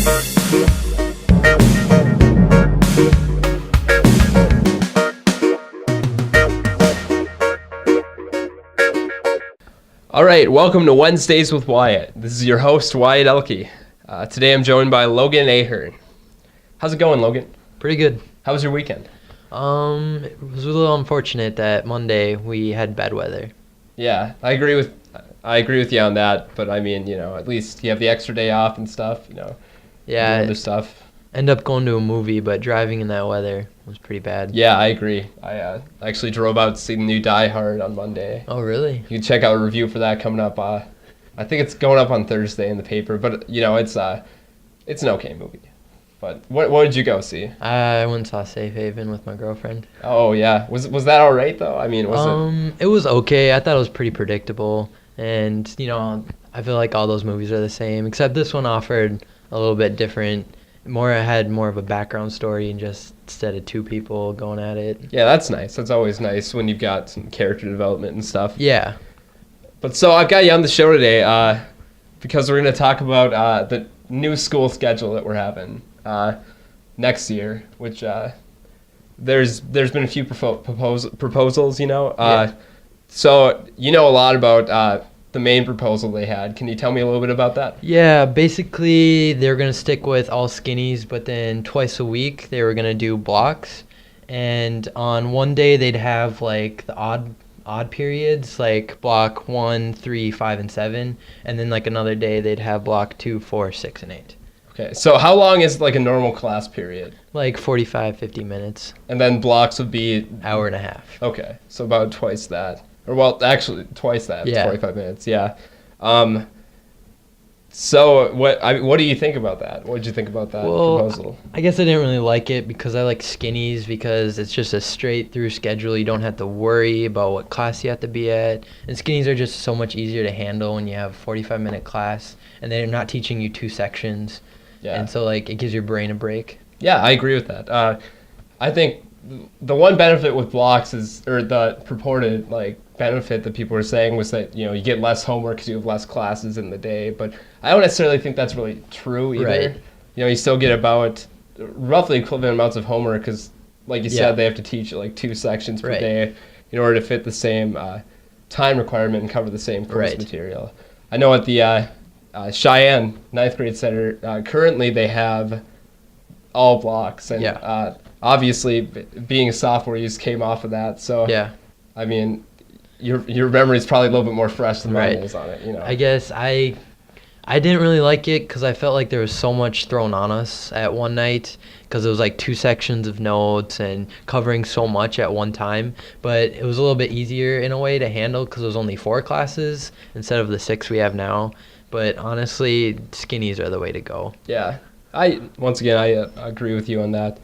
All right, welcome to Wednesdays with Wyatt. This is your host, Wyatt Elke. Today I'm joined by Logan Ahern. How's it going, Logan? Pretty good. How was your weekend? It was a little unfortunate that Monday we had bad weather. Yeah, I agree with you on that, but I mean, at least you have the extra day off and stuff, Yeah, other stuff. End up going to a movie, but driving in that weather was pretty bad. Yeah, I agree. I actually drove out to see the new Die Hard on Monday. Oh, really? You can check out a review for that coming up. I think it's going up on Thursday in the paper, but it's an okay movie. But what did you go see? I went and saw Safe Haven with my girlfriend. Oh yeah, was that all right though? I mean, was it? It was okay. I thought it was pretty predictable, and I feel like all those movies are the same, except this one offered a little bit different. It had more of a background story and just instead of two people going at it. Yeah, that's nice. That's always nice when you've got some character development and stuff. Yeah. But so I've got you on the show today because we're going to talk about the new school schedule that we're having next year, which there's been a few proposals, Yeah. So a lot about the main proposal they had. Can you tell me a little bit about that? Yeah, basically they're going to stick with all skinnies, but then twice a week they were going to do blocks. And on one day they'd have like the odd periods, like block 1, 3, 5, and 7. And then like another day they'd have block 2, 4, 6, and 8. Okay, so how long is like a normal class period? Like 45, 50 minutes. And then blocks would be? Hour and a half. Okay, so about twice that. Or, well, actually, twice that. Yeah. 45 minutes, yeah. So, what do you think about that? What did you think about that proposal? I guess I didn't really like it because I like skinnies because it's just a straight-through schedule. You don't have to worry about what class you have to be at. And skinnies are just so much easier to handle when you have a 45-minute class, and they're not teaching you 2 sections. Yeah. And so, it gives your brain a break. Yeah, I agree with that. I think the one benefit with blocks or the purported, benefit that people were saying was that, you get less homework because you have less classes in the day. But I don't necessarily think that's really true either. Right. You still get about roughly equivalent amounts of homework because, like you said, they have to teach 2 sections per day in order to fit the same time requirement and cover the same course material. I know at the Cheyenne 9th grade center, currently they have all blocks. And obviously, being a sophomore, you just came off of that. So, I mean, your memory is probably a little bit more fresh than mine is on it. I guess I didn't really like it because I felt like there was so much thrown on us at one night because it was 2 sections of notes and covering so much at one time. But it was a little bit easier in a way to handle because it was only 4 classes instead of the 6 we have now. But honestly, skinnies are the way to go. Yeah. I agree with you on that.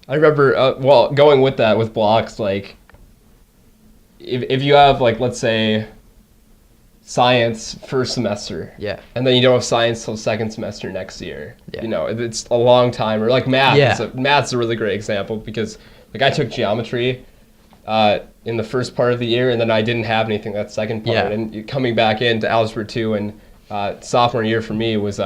I remember, going with that, with blocks, if you have, let's say, science first semester, and then you don't have science till second semester next year, it's a long time. Or, math. Math's a really great example because, I took geometry in the first part of the year, and then I didn't have anything that second part. And coming back into Algebra 2 and sophomore year for me was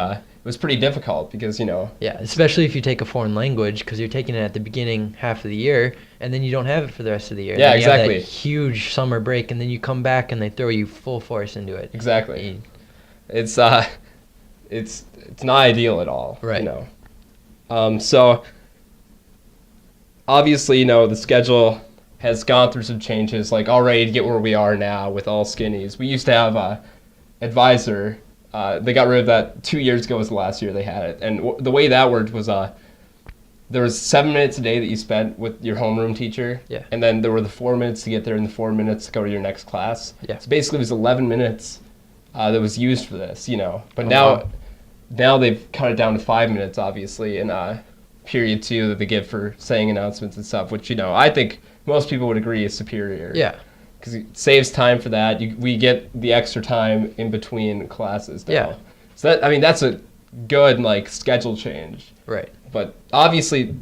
pretty difficult because, especially if you take a foreign language because you're taking it at the beginning half of the year and then you don't have it for the rest of the year. Yeah, and exactly. You have that huge summer break and then you come back and they throw you full force into it. Exactly. It's not ideal at all. Right. So obviously, the schedule has gone through some changes, already to get where we are now with all skinnies. We used to have advisor. They got rid of that 2 years ago was the last year they had it. And the way that worked was there was 7 minutes a day that you spent with your homeroom teacher. Yeah. And then there were the 4 minutes to get there and the 4 minutes to go to your next class. Yeah. So basically it was 11 minutes that was used for this, But now they've cut it down to 5 minutes, obviously, in period 2 that they give for saying announcements and stuff, which, I think most people would agree is superior. Yeah. Because it saves time for that. We get the extra time in between classes now. Yeah. So that's a good schedule change. Right. But obviously,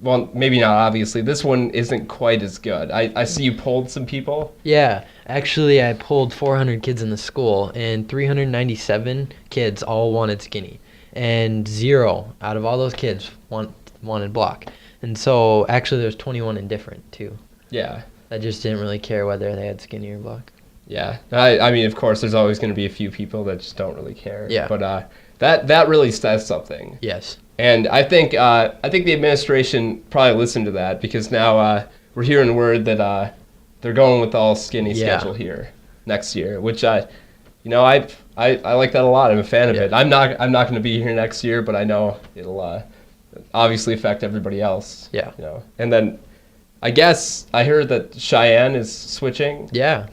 well, maybe not obviously, this one isn't quite as good. I see you polled some people. Yeah. Actually, I polled 400 kids in the school, and 397 kids all wanted skinny. and 0 out of all those kids wanted block. And so actually there's 21 indifferent too. Yeah. That just didn't really care whether they had skinny or block. Yeah. I mean, of course, there's always going to be a few people that just don't really care. Yeah. But that really says something. Yes. And I think the administration probably listened to that, because now we're hearing word that they're going with the all skinny schedule here next year, which I like that a lot. I'm a fan of it. I'm not going to be here next year, but I know it'll obviously affect everybody else. Yeah. And then I guess I heard that Cheyenne is switching. Yeah.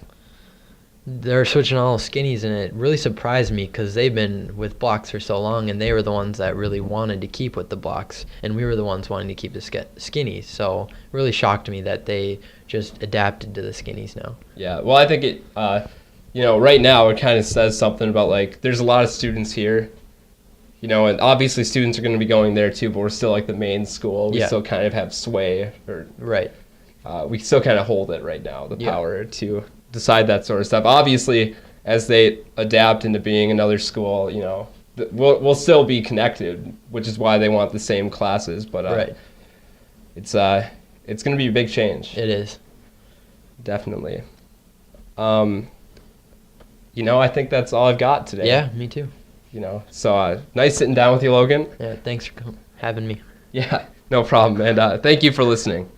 They're switching all skinnies, and it really surprised me because they've been with blocks for so long, and they were the ones that really wanted to keep with the blocks, and we were the ones wanting to keep the skinnies. So it really shocked me that they just adapted to the skinnies now. Yeah, well, I think it, right now it kind of says something about, like, there's a lot of students here, and obviously students are going to be going there too, but we're still like the main school. We still kind of have sway, or right. We still kind of hold it right now, the power to decide that sort of stuff. Obviously, as they adapt into being another school, we'll still be connected, which is why they want the same classes. But it's going to be a big change. It is. Definitely. I think that's all I've got today. Yeah, me too. So nice sitting down with you, Logan. Yeah, thanks for having me. Yeah, no problem. And thank you for listening.